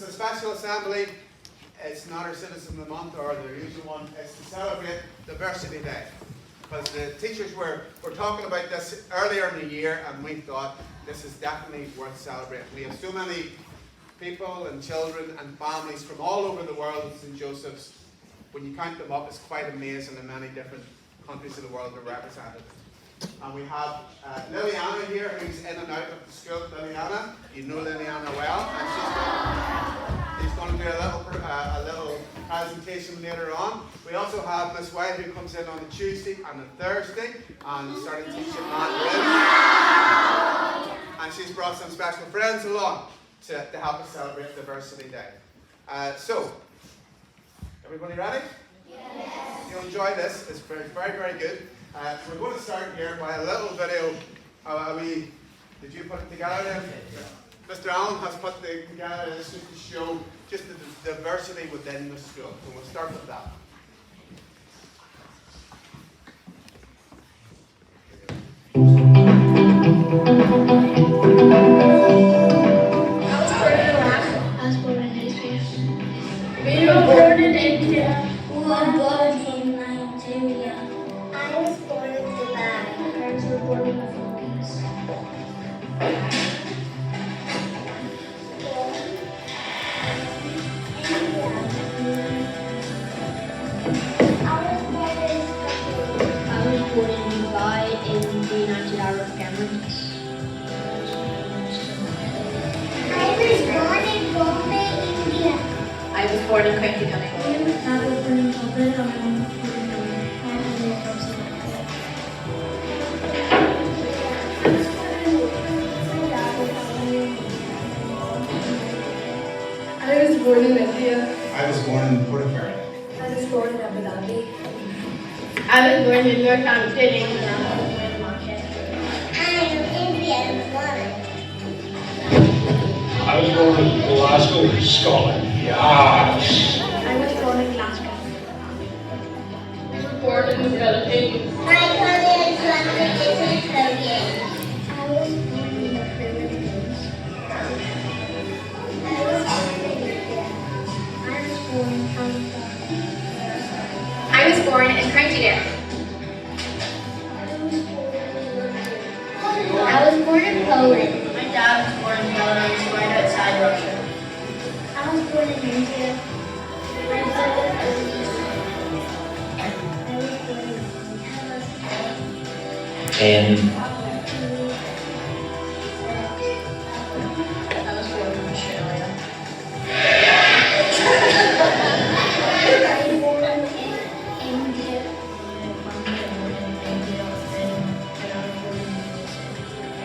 is a special assembly. It's not our Citizen of the Month or the usual one. It's to celebrate Diversity Day. Because the teachers were talking about this earlier in the year, and we thought this is definitely worth celebrating. We have so many people and children and families from all over the world at St. Joseph's. When you count them up, it's quite amazing, and many different countries of the world are represented. And we have Liliana here, who's in and out of the school. Liliana, you know Liliana well, and she's going to do a little presentation later on. We also have Miss White, who comes in on a Tuesday and a Thursday and started teaching Mandarin. And she's brought some special friends along to help us celebrate Diversity Day. So, everybody ready? Yes. You'll enjoy this. It's very, very, very good. We're going to start here by a little video. Did you put it together then? Mr. Allen has put it together. This just to show just the diversity within the school. So we'll start with that. I was born in Nigeria. We were born in India. We were born in Nigeria. I was born in Dubai. My parents were born in the Philippines. I was born in Dubai in the United Arab Emirates. I was born in Bombay, India. I was born in County Donegal. I was born in Dublin, and my mom was born in Dublin. I was born in India. I was born in Portaferry. I was born in Abu Dhabi. I was born in Northampton, England. I was born in Glasgow, Scotland. Yes. I was born in Glasgow. We were born in the Philippines. My country's language is Korean. I was born in the Philippines. I was born in India. I was born in Canada. I was born in County Derry. I was born in Poland. My dad was born in Belarus, right outside Russia. I was born in India. My brother was born in I was born in Australia.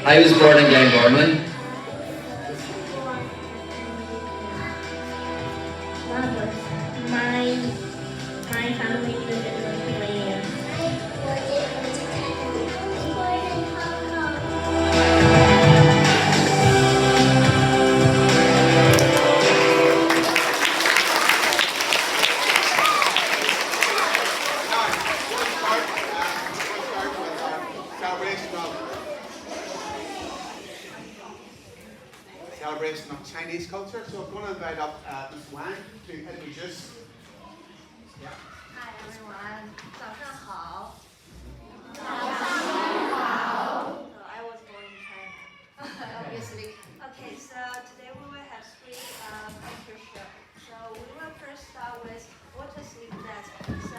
I was born in Glenborman. My family lived in Lithuania. I was born in Hong Kong. Now, we'll start with our celebration of Chinese culture. So I'm going to invite up Ms. Wang to introduce. Yeah. Hi everyone，早上好。I was born in China, obviously. Okay, so today we will have three culture shows. So we will first start with water sleep dance. So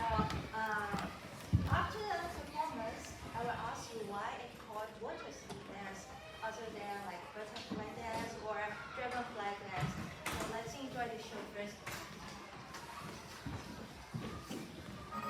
after the performance, I will ask you why it's called water sleep dance, other than like butterfly dance or dragonfly dance. So let's enjoy the show first. I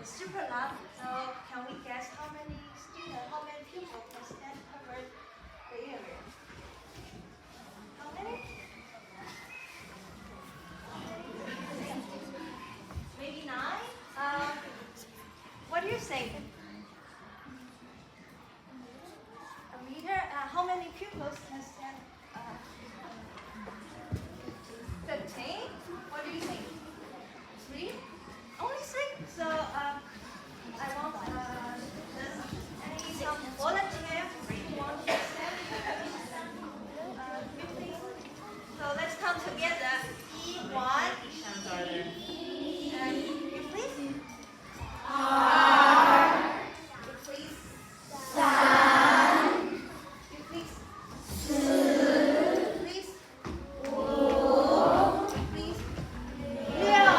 It's super long. So can we guess how many students, how many people can stand cover the area? How many? Maybe 9? What do you think? A meter? How many pupils can stand? 15? What do you think? 3? Only 6? So I want some volunteer who want to stand 15. So let's come together. E1. And you please. You please. You please. Please. Please. Leo.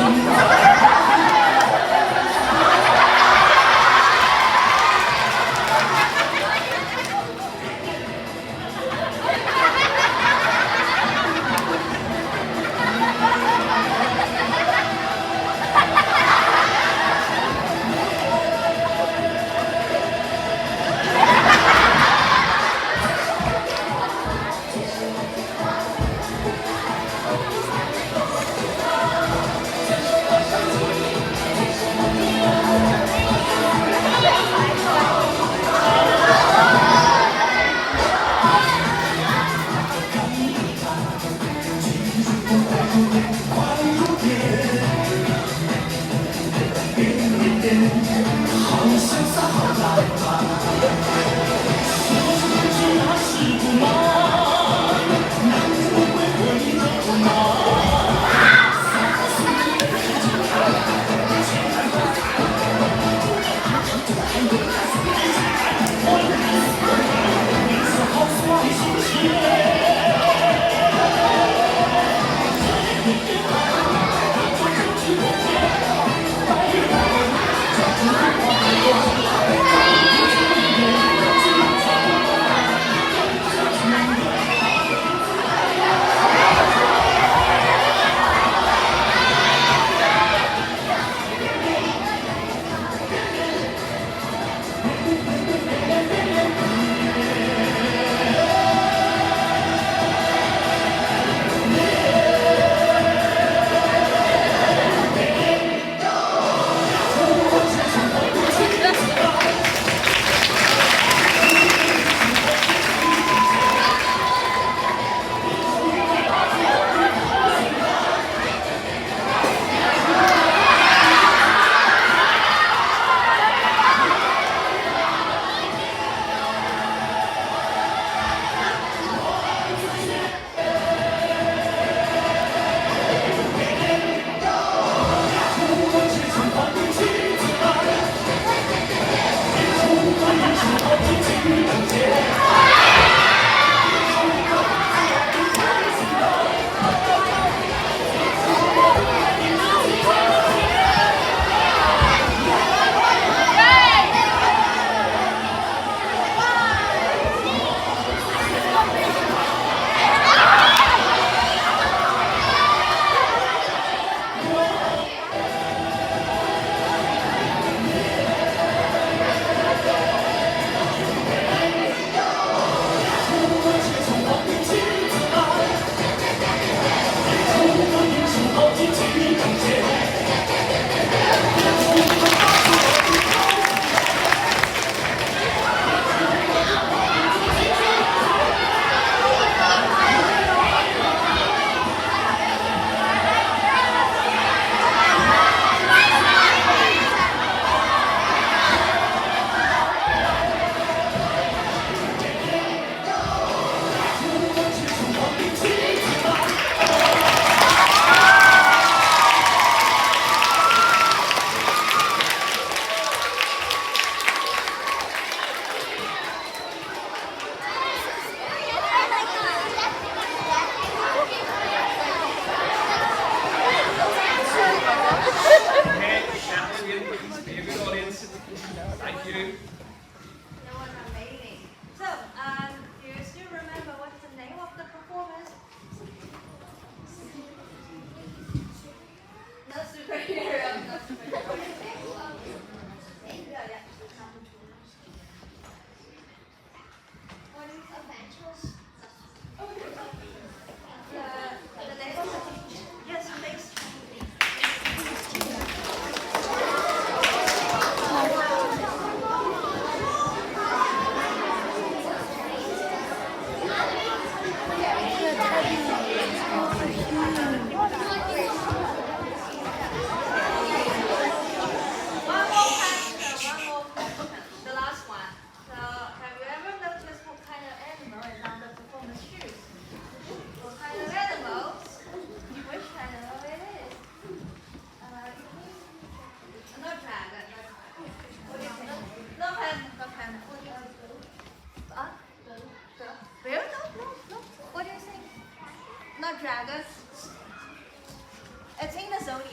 Thank you.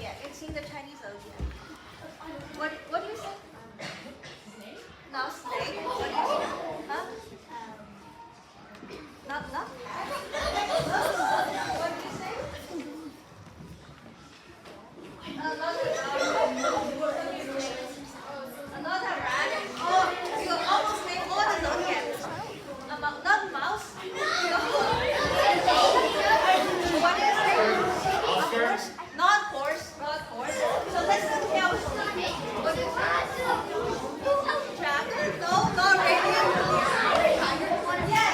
zodiac. It's in the Chinese zodiac. What do you say? Snake? No, snake. What do you say? Huh? Not? What do you say? Another rat. Oh, you almost made more than zodiac. Not mouse. What do you say? A horse? Not horse. So let's look at what is that? Dragon? No, not radio. Yeah,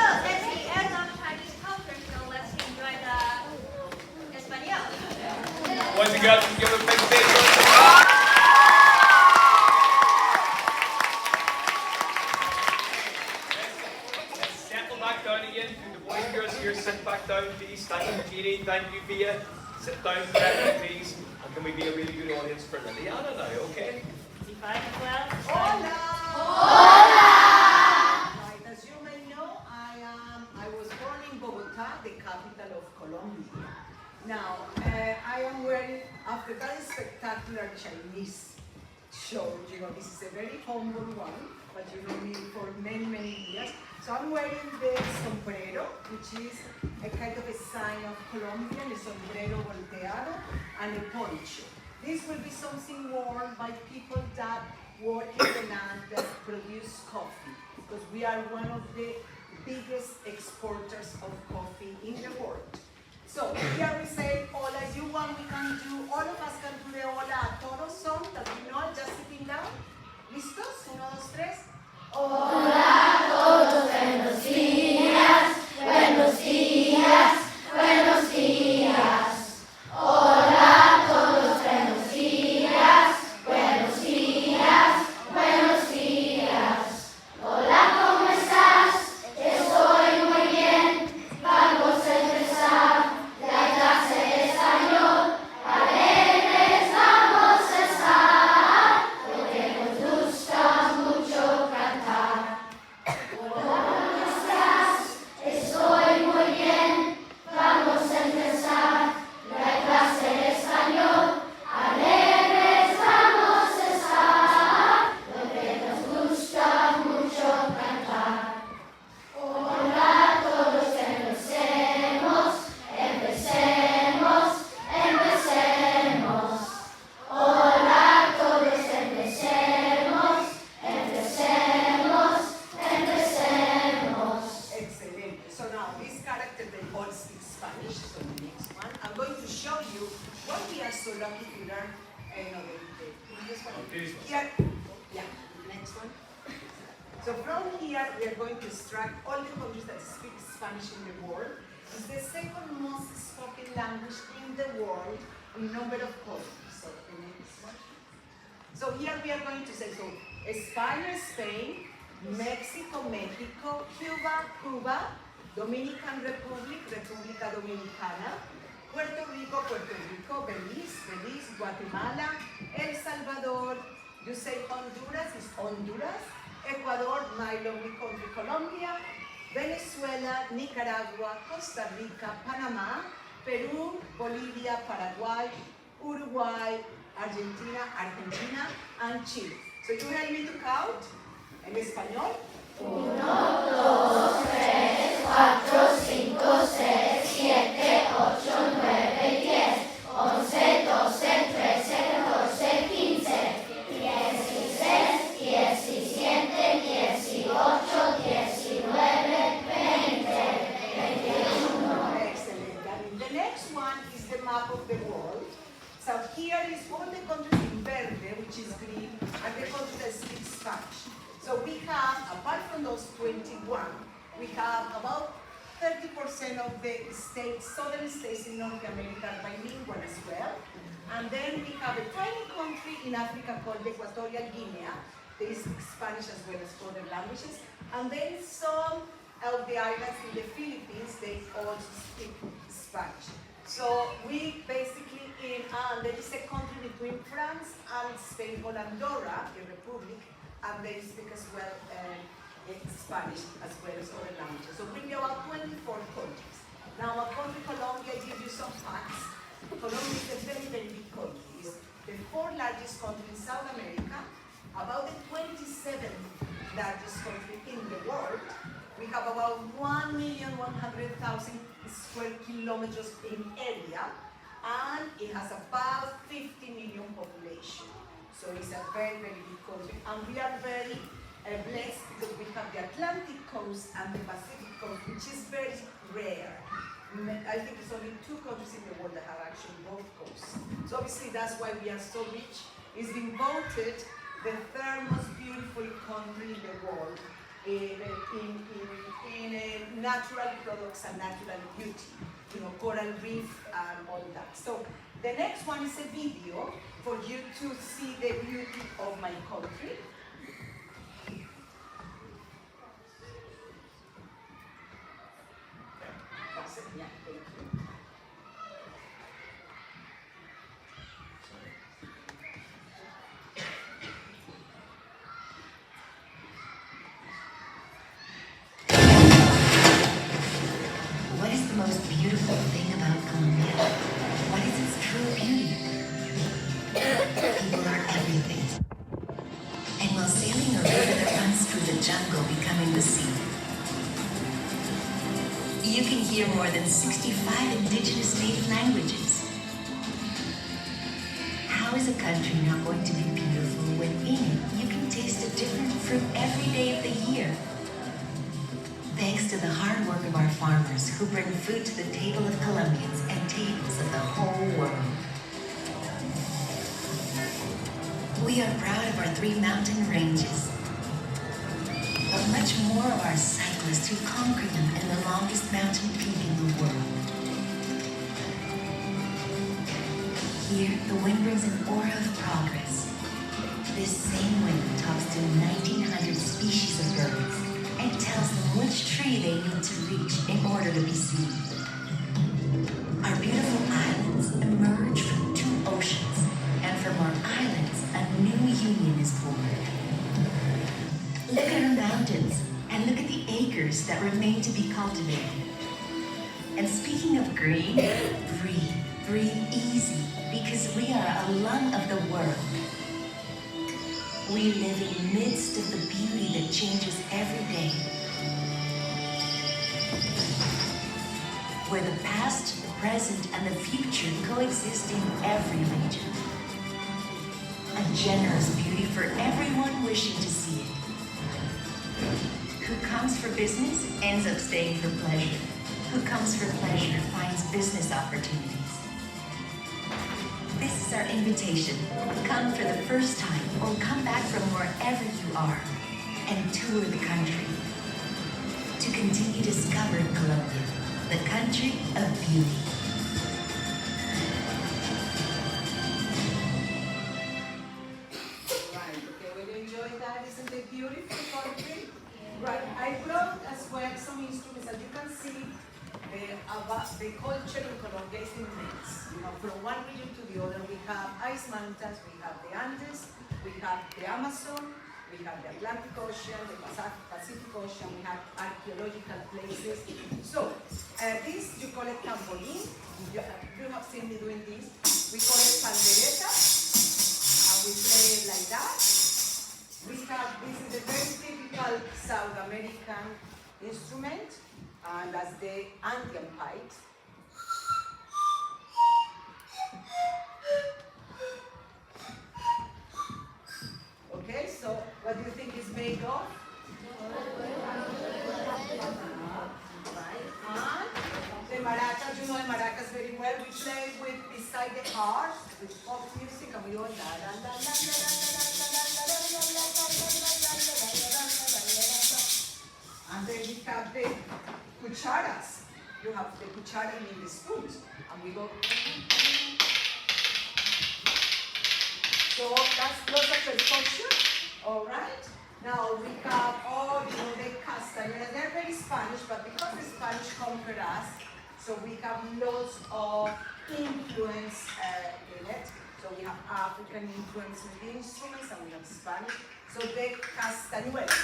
So that's the end of Chinese culture. So let's enjoy the Espanol. Once again, give a big St. Joseph. Let's settle back down again. To the boys and girls here, sit back down, please. Thank you, Jeannie. Thank you, Via. Sit down correctly, please. And can we be a really good audience for Liliana now, okay? Right, as you may know, I was born in Bogota, the capital of Colombia. Now, I am wearing, after that spectacular Chinese show, this is a very humble one, but you know me for many, many years. So I'm wearing the sombrero, which is a kind of a sign of Colombia, the sombrero volteado, and a poncho. This will be something worn by people that work in the land that produce coffee, because we are one of the biggest exporters of coffee in the world. So here we say hola. You want, we can do, all of us can do the hola a todos song that we know, just sitting down. ¿Listos? 1, 2, 3. Hola a todos, buenos días, buenos días, buenos días. Hola a todos, buenos días, buenos días, buenos días. Hola, ¿cómo estás? Estoy muy bien. Vamos a empezar la clase de español. Alegres vamos a estar, porque nos gusta mucho cantar. Hola, ¿cómo estás? Estoy muy bien. Vamos a empezar la clase de español. Alegres vamos a estar, porque nos gusta mucho cantar. Hola a todos, empecemos, empecemos, empecemos. Hola a todos, empecemos, empecemos, empecemos. Excellent. So now this character, they all speak Spanish. So the next one, I'm going to show you what we are so lucky to learn. No, this one. Here, yeah, next one. So from here, we are going to extract all the countries that speak Spanish in the world. It's the second most spoken language in the world in number of countries. So the next one. So here we are going to say, so España, Spain, Mexico, Mexico, Cuba, Cuba, Dominican Republic, República Dominicana, Puerto Rico, Puerto Rico, Belize, Belize, Guatemala, El Salvador, you say Honduras is Honduras, Ecuador, my lovely country, Colombia, Venezuela, Nicaragua, Costa Rica, Panama, Peru, Bolivia, Paraguay, Uruguay, Argentina, and Chile. So you help me to count en español. 1, 2, 3, 4, 5, 6, 7, 8, 9, 10, 11, 12, 13, 14, 15, 16, 17, 18, 19, 21. Excellent. And the next one is the map of the world. So here is all the countries in verde, which is green, and the countries that speak Spanish. So we have, apart from those 21, we have about 30% of the states, southern states in North America are bilingual as well. And then we have a tiny country in Africa called Equatorial Guinea. They speak Spanish as well as other languages. And then some of the islands in the Philippines, they also speak Spanish. So we basically, in And there is a country between France and Spain called Andorra, a republic, and they speak as well Spanish as well as other languages. So we have about 24 countries. Now, our country, Colombia, gives you some facts. Colombia is a very, very big country. It's the 4th largest country in South America, about the 27th largest country in the world. We have about 1,100,000 square kilometers in area, and it has about 50 million population. So it's a very, very big country, and we are very blessed because we have the Atlantic coast and the Pacific coast, which is very rare. I think it's only 2 countries in the world that have actually both coasts. So obviously that's why we are so rich. It's been voted the 3rd most beautiful country in the world in natural products and natural beauty, you know, coral reef and all that. So the next one is a video for you to see the beauty of my country. That's it, yeah, thank you. What is the most beautiful thing about Colombia? What is its true beauty? People are everything. And while sailing a river that runs through the jungle becoming the sea, you can hear more than 65 indigenous native languages. How is a country not going to be beautiful when in it you can taste a different fruit every day of the year? Thanks to the hard work of our farmers who bring food to the table of Colombians and tables of the whole world. We are proud of our 3 mountain ranges, but much more of our cyclists who conquer them in the longest mountain peak in the world. Here, the wind brings an aura of progress. This same wind talks to 1,900 species of birds and tells them which tree they need to reach in order to be seen. Our beautiful islands emerge from 2 oceans, and from our islands, a new union is born. Look at our mountains, and look at the acres that remain to be cultivated. And speaking of green, breathe easy, because we are a lung of the world. We live in the midst of the beauty that changes every day, where the past, the present, and the future coexist in every region. A generous beauty for everyone wishing to see it. Who comes for business ends up staying for pleasure. Who comes for pleasure finds business opportunities. This is our invitation. Come for the first time or come back from wherever you are and tour the country to continue discovering Colombia, the country of beauty. Right, okay, will you enjoy that? Isn't it beautiful country? Right, I brought as well some instruments. As you can see, about the culture in Colombia is immense. You know, from one region to the other, we have ice mountains, we have the Andes, we have the Amazon, we have the Atlantic Ocean, the Pacific Ocean, we have archaeological places. So, this, you call it tamborin. You have seen me doing this. We call it pandereta, and we play it like that. We have, this is a very typical South American instrument, and that's the Andean pipes. Okay, so what do you think it's made of? Right. And the maracas, you know the maracas very well. We play with beside the cars with folk music, and we go la la la la la la la la la la la la la la la la la. And then we have the cucharas. You have the cuchara in the spoons, and we go. So that's lots of percussion, all right? Now we have all, you know, the castañuelas. They're very Spanish, but because the Spanish conquered us, so we have lots of influence in it. African influence with the instruments, and we have Spanish. So the castañuela.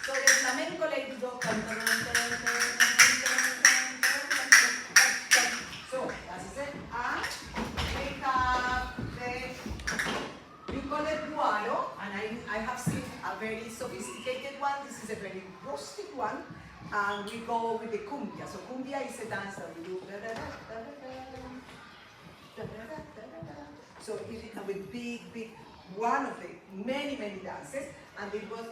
So the flamenco ladies go. So that's it. And we have we call it guaro, and I have seen a very sophisticated one. This is a very rustic one. And we go with the cumbia. So cumbia is a dance that we do. So it is with big, one of the many dances. And it was.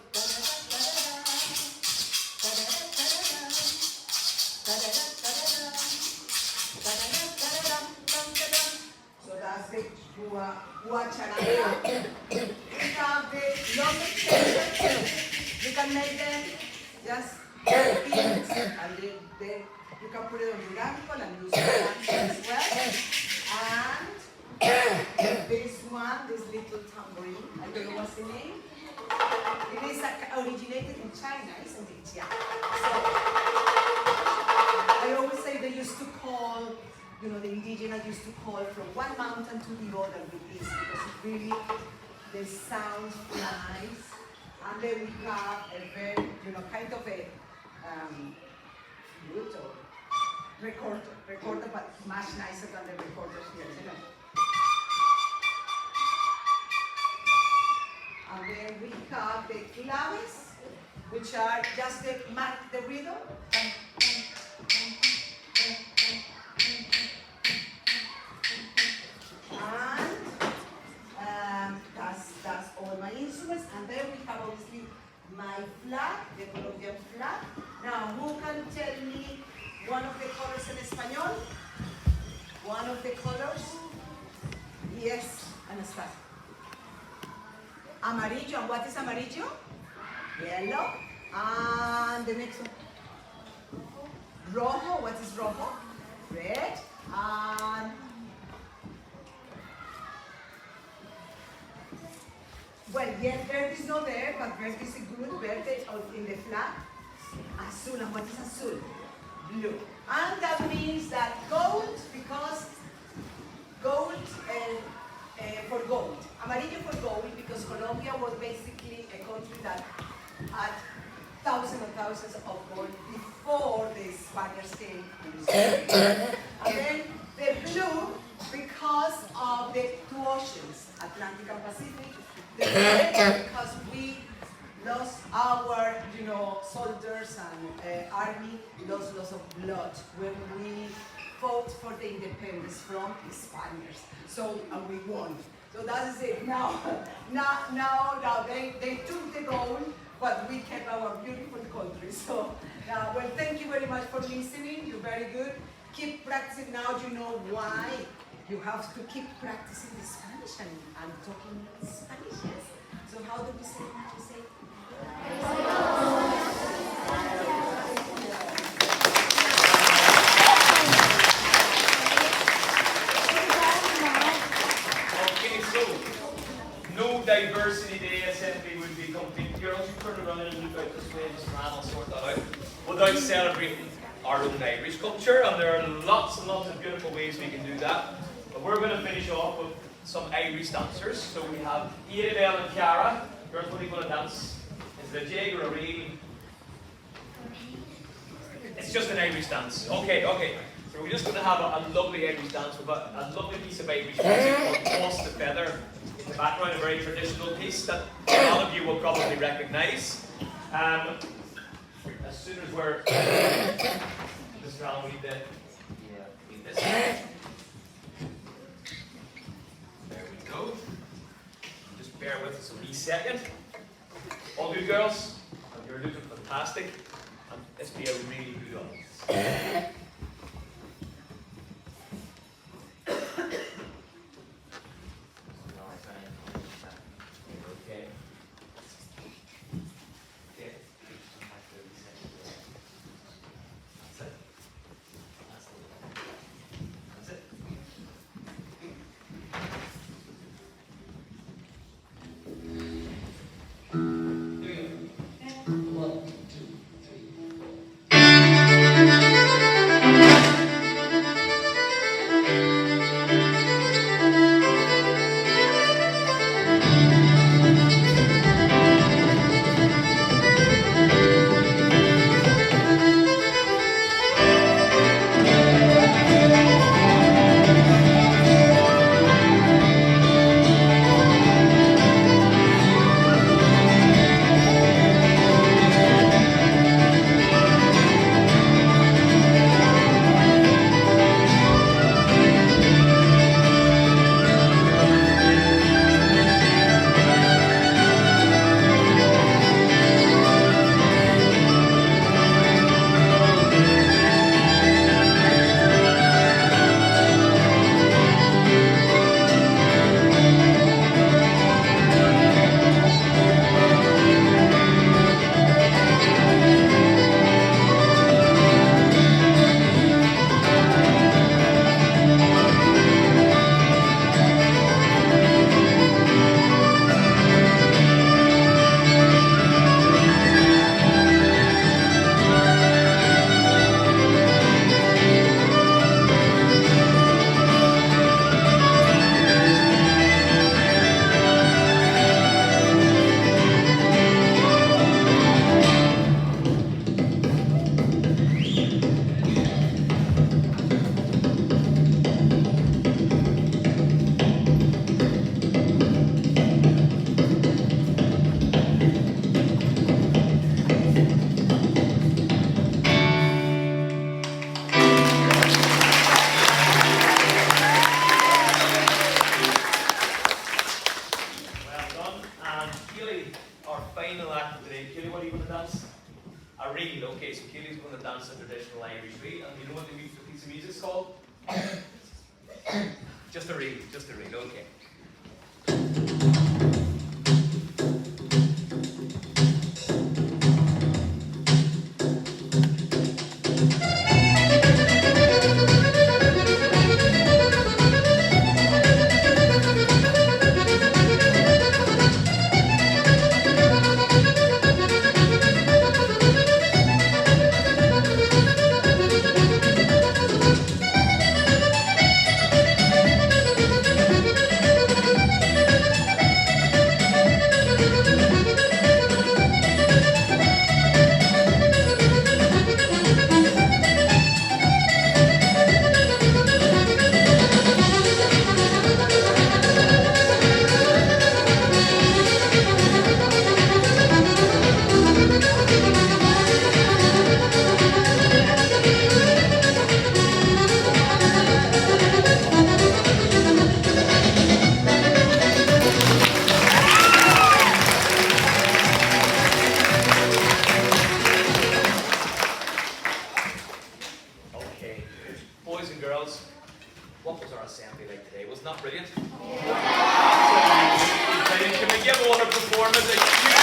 So that's the guacharanga. We have the long extensions. You can make them just beans, and then you can put it on your ankle and use your hands as well. And this one, this little tambourine, I don't know what's the name. It is originated in China, isn't it? Yeah. So I always say they used to call, the indigenous used to call from one mountain to the other with this, because it really, the sound nice. And then we have a very, kind of a flute or recorder, but much nicer than the recorders here, And then we have the claves, which are just the rhythm. And that's all my instruments. And then we have obviously my flag, the Colombian flag. Now, who can tell me one of the colors in Español? One of the colors? Yes, Anastasia. Amarillo, and what is amarillo? Yellow. And the next one? Rojo, what is rojo? Red. And well, yes, verde is not there, but verde is good. Verde in the flag. Azul, and what is azul? Blue. And that means that gold, because gold for gold. Amarillo for gold, because Colombia was basically a country that had thousands and thousands of gold before the Spaniards came. And then the blue, because of the two oceans, Atlantic and Pacific. The red, because we lost our, soldiers and army lost lots of blood when we fought for the independence from the Spaniards. So, and we won. So that is it. Now they took the gold, but we kept our beautiful country. So, well, thank you very much for listening. You're very good. Keep practicing. Now you know why you have to keep practicing the Spanish and talking Spanish. Yes. So how do we say? Okay, so no diversity day assembly would be complete. Girls, you turn around and look out this way and just rattle sort that out. Without celebrating our own Irish culture, and there are lots and lots of beautiful ways we can do that. But we're going to finish off with some Irish dancers. So we have Adele and Cara. Girls, what are you going to dance? Is it a jig or a reel? It's just an Irish dance. Okay. So we're just going to have a lovely Irish dance with a lovely piece of Irish music called Toss the Feather in the background, a very traditional piece that a lot of you will probably recognise. As soon as we're just trying to read this. There we go. Just bear with us a wee second. All good, girls? You're looking fantastic. And let's be a really good audience. reel. Okay, so Keely's going to dance a traditional Irish reel, and you know what the piece of music's called? Just a reel, okay. Okay, boys and girls, what was our assembly like today? Wasn't that brilliant? Absolutely brilliant. Can we give all our performers a huge